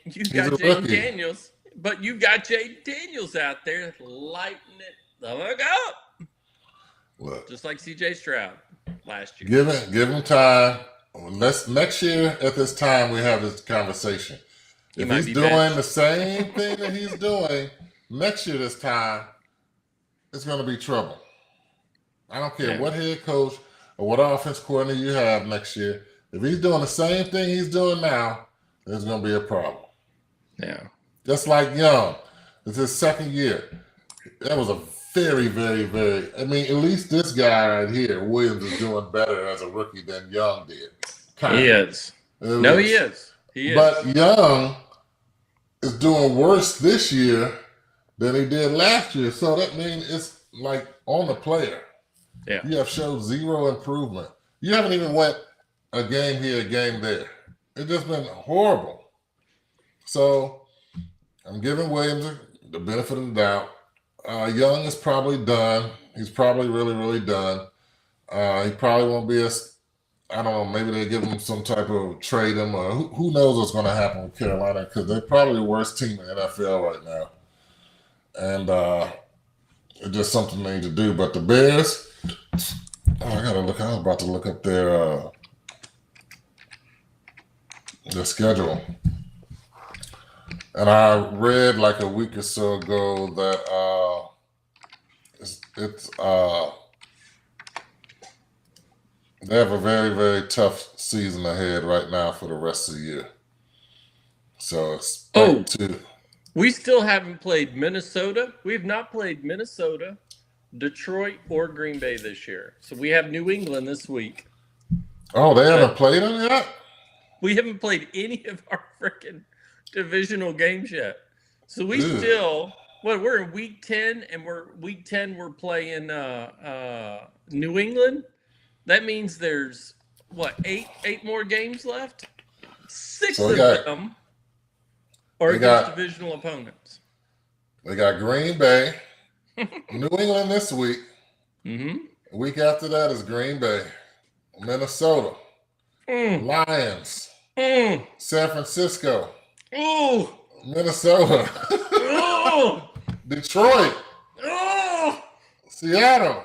you He's got a Jaden rookie. Daniels, but you got Jaden Daniels out there lighting it the fuck up, Look, just like C.J. Stroud last year. give him time. Next year at this time we have this conversation. He If might he's be doing benched. the same thing that he's doing next year this time, it's going to be trouble. I don't care Yeah. what head coach or what offense coordinator you have next year. If he's doing the same thing he's doing now, there's going to be a problem. Yeah. Just like Young, it's his second year. That was a very, very, very. I mean, at least this guy right here, Williams, is doing better as a rookie than Young did. He is. No, he is. He is. But Young is doing worse this year than he did last year. So that means it's like on the player. Yeah. You have showed zero improvement. You haven't even went a game here, a game there. It's just been horrible. So I'm giving Williams the benefit of the doubt. Young is probably done. He's probably really, really done. He probably won't be as, I don't know, maybe they give him some type of trade him, or who knows what's going to happen with Carolina, because they're probably the worst team in the NFL right now. And it's just something they need to do. But the Bears, I gotta look. I was about to look up their schedule, and I read like a week or so ago that it's they have a very, very tough season ahead right now for the rest of the year. So it's we still haven't played Minnesota. We have not played Minnesota, Detroit, or Green Bay this year. So we have New England this week. Oh, they haven't played them yet? We haven't played any of our freaking divisional games yet. So we Ew. still, we're in week 10, and week 10 we're playing New England. That means there's eight more games left? 6 of them are against divisional opponents. They got Green Bay, New England this week. Mm-hmm. A week after that is Green Bay, Minnesota, Lions, San Francisco, Minnesota, Detroit, Seattle.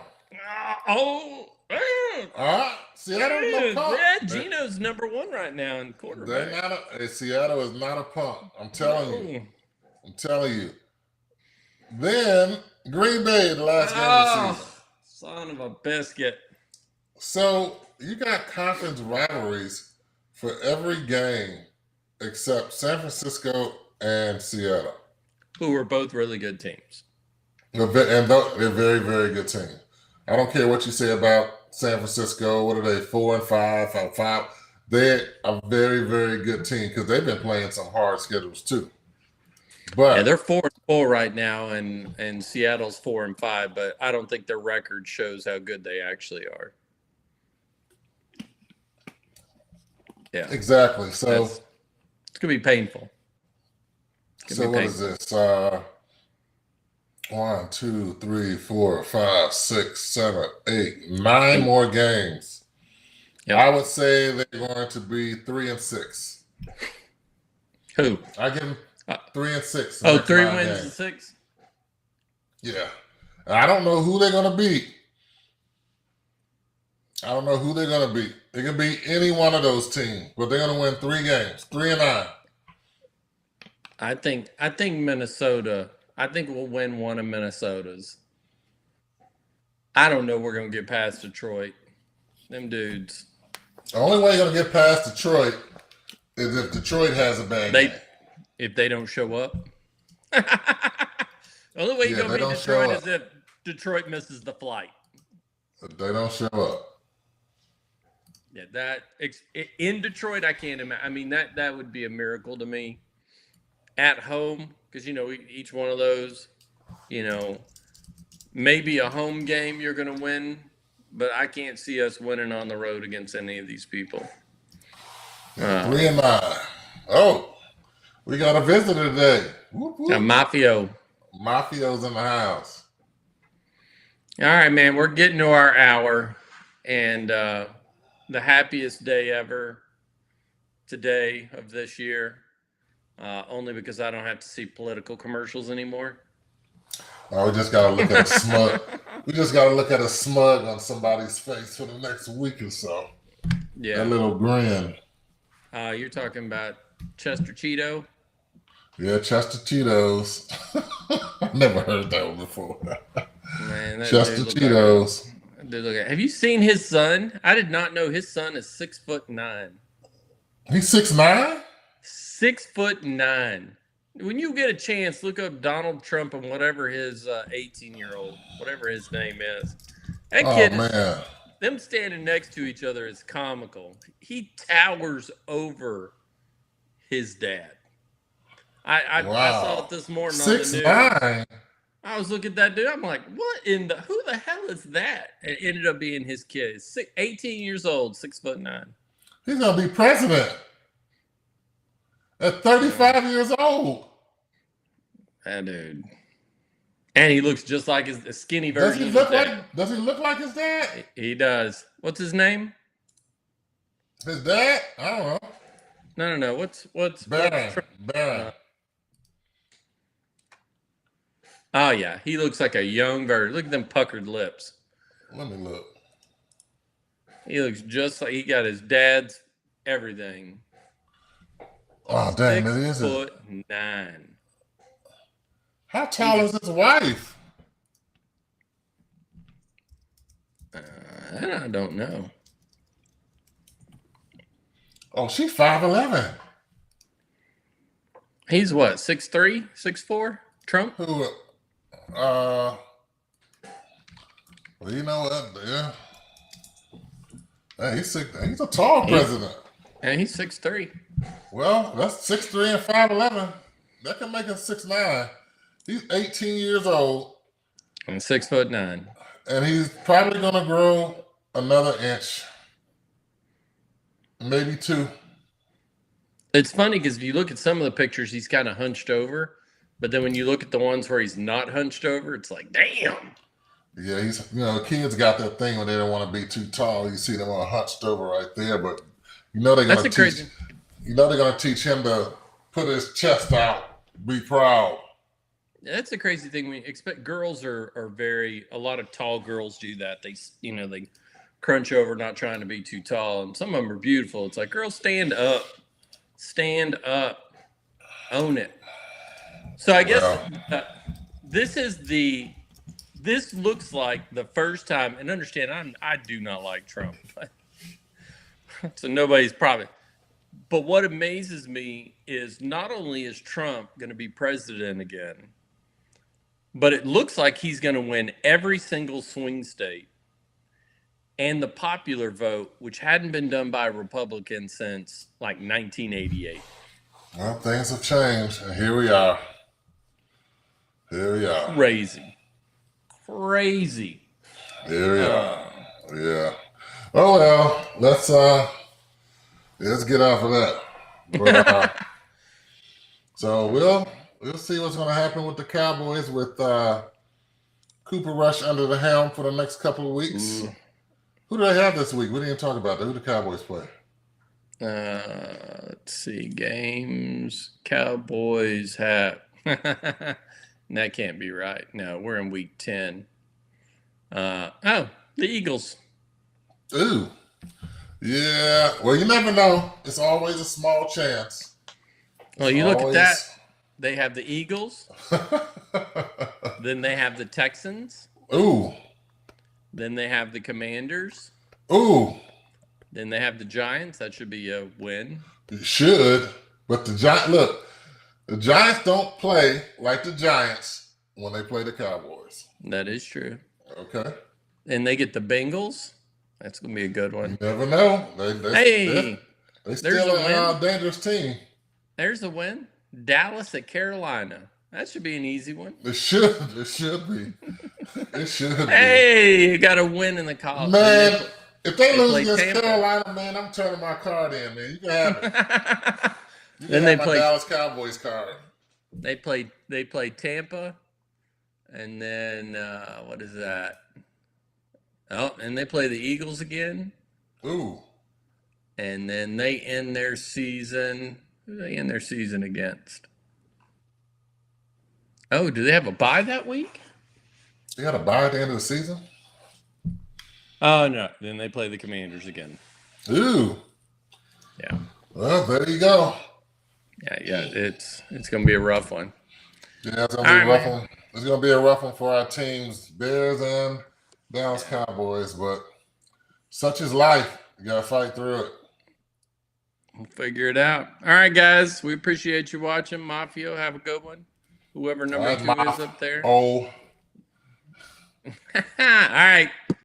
Seattle's no punk. Yeah, Geno's number 1 right now in quarterback. Seattle is not a punk. I'm telling you. I'm telling you. Then Green Bay, the last game of the season. Son of a biscuit. So you got conference rivalries for every game except San Francisco and Seattle, who are both really good teams. And they're very, very good teams. I don't care what you say about San Francisco. What are they, 4 and 5, 5? They're a very, very good team because they've been playing some hard schedules too. But yeah, they're 4-4 right now, and Seattle's 4 and 5. But I don't think their record shows how good they actually are. Yeah, exactly. So it's gonna be painful. So what is this? 1, 2, 3, 4, 5, 6, 7, 8, 9 more games. Yep. I would say they're going to be 3 and 6. Who? I give them 3 and 6. 3 wins and 6. Yeah, I don't know who they're going to beat. I don't know who they're going to beat. It can be any one of those teams, but they're going to win 3 games, 3 and 9. I think Minnesota. I think we'll win one of Minnesota's. I don't know we're going to get past Detroit. Them dudes. The only way you're going to get past Detroit is if Detroit has a bad game. If they don't show up. The only way you're going to beat Detroit is if Detroit misses the flight. If they don't show up. Yeah, in Detroit, I can't imagine. I mean, that would be a miracle to me. At home, because, each one of those, maybe a home game you're going to win, but I can't see us winning on the road against any of these people. 3 and 9. Oh, we got a visitor today. Whoop, whoop. Mafio's in the house. All right, man. We're getting to our hour, and the happiest day ever today of this year. Only because I don't have to see political commercials anymore. We just gotta look at a smug. We just gotta look at a smug on somebody's face for the next week or so. That Yeah. little grin. You're talking about Chester Cheeto. Yeah, Chester Cheetos. Never heard that one before. Man, that Chester dude look Cheetos. Have you seen his son? I did not know his son is 6'9". He's 6'9"? 6'9". When you get a chance, look up Donald Trump and whatever his 18-year-old, whatever his name is. That Oh kid, man. them standing next to each other is comical. He towers over his dad. I saw it this morning on the news. 6'9". I was looking at that dude. I'm like, who the hell is that? It ended up being his kid. 18 years old, 6'9". He's gonna be president at 35 years old. That dude. And he looks just like his skinny Does version he of look his like? dad. Does he look like his dad? He does. What's his name? His dad? I don't know. No. What's Barron. Oh yeah, he looks like a young version. Look at them puckered lips. Let me look. He looks just like he got his dad's everything. Oh dang, it is. 6'9". How tall is his wife? I don't know. Oh, she's 5'11". He's what, 6'3", 6'4"? Trump? Who? Well, you know what? Yeah. Hey, he's a tall president. And he's 6'3". Well, that's 6'3" and 5'11". That can make him 6'9". He's 18 years old. And 6'9". And he's probably gonna grow another inch. Maybe 2. It's funny because if you look at some of the pictures, he's kind of hunched over. But then when you look at the ones where he's not hunched over, it's like, damn. Yeah, kids got that thing when they don't want to be too tall. You see them all hunched over right there, but they're gonna teach. You know they're gonna teach him to put his chest out, be proud. That's a crazy thing. We expect girls are a lot of tall girls do that. They crunch over, not trying to be too tall, and some of them are beautiful. It's like, girls, stand up, own it. So I guess this looks like the first time, and understand, I do not like Trump, so nobody's probably. But what amazes me is not only is Trump going to be president again, but it looks like he's going to win every single swing state and the popular vote, which hadn't been done by a Republican since like 1988. Well, things have changed, and here we are. Crazy. Here we are. Yeah. Oh well, let's get off of that. But, so we'll see what's going to happen with the Cowboys with Cooper Rush under the helm for the next couple of weeks. Who do they have this week? We didn't talk about that. Who do the Cowboys play? Let's see. Games. Cowboys have. That can't be right. No, we're in week 10. The Eagles. Ooh. Yeah. Well, you never know. It's always a small chance. Well, you look at that. They have the Eagles. Then they have the Texans. Ooh. Then they have the Commanders. Ooh. Then they have the Giants. That should be a win. It should. But the Giants don't play like the Giants when they play the Cowboys. That is true. Okay. And they get the Bengals. That's going to be a good one. You never know. They still a dangerous team. There's a win. Dallas at Carolina. That should be an easy one. It should be. It should be. Hey, you got a win in the college. Man, if they lose against Carolina, man, I'm turning my card in, man. You can have it. Then they play Dallas Cowboys card. They play Tampa, and then what is that? Oh, and they play the Eagles again, Ooh, and then they end their season. Who do they end their season against? Oh, do they have a bye that week? you got a bye at the end of the season? Oh no, then they play the Commanders again. Ooh, Yeah, well, there you go. yeah. It's gonna be a rough one. Yeah, it's gonna All be a right, rough man. one. It's gonna be a rough one for our teams, Bears and Dallas Yeah. Cowboys. But such is life. You gotta fight through it. We'll figure it out. All right, guys. We appreciate you watching. Mafio, have a good one. Whoever All number right, two is Moff. up there. Oh. All right.